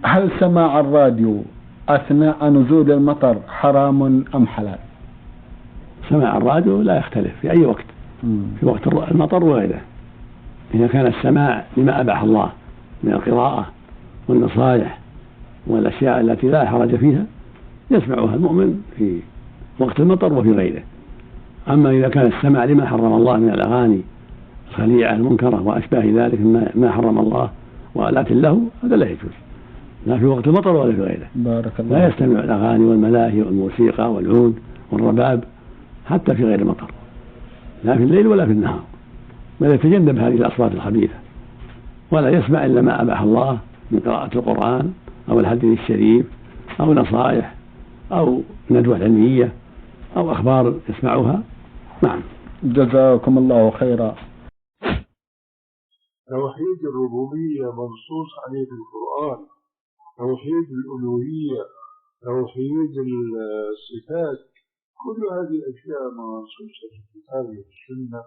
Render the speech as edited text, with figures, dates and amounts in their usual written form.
هل سماع الراديو أثناء نزول المطر حرام أم حلال؟ سماع الراديو لا يختلف في أي وقت، في وقت المطر وغيره، إذا كان السماع لما أباح الله من القراءة والنصائح والأشياء التي لا حرج فيها يسمعها المؤمن في وقت المطر وفي غيره. أما إذا كان السماع لما حرم الله من الأغاني الخليعة المنكرة وأشباه ذلك ما حرم الله وآلات له، هذا لا يجوز، لا في وقت المطر ولا في غيره. بارك الله. لا يستمع الأغاني والملاهي والموسيقى والعود والرباب حتى في غير المطر، لا في الليل ولا في النهار، بل يتجنب هذه الأصوات الخبيثة، ولا يسمع إلا ما أباح الله من قراءة القرآن أو الحديث الشريف أو نصائح أو ندوة علمية أو أخبار يسمعها. نعم. جزاكم الله خيرا. توحيد الربوبية منصوص عليه في القرآن، توحيد الألوهية، توحيد الصفات، كل هذه الأشياء منصوصة في الكتاب والسنة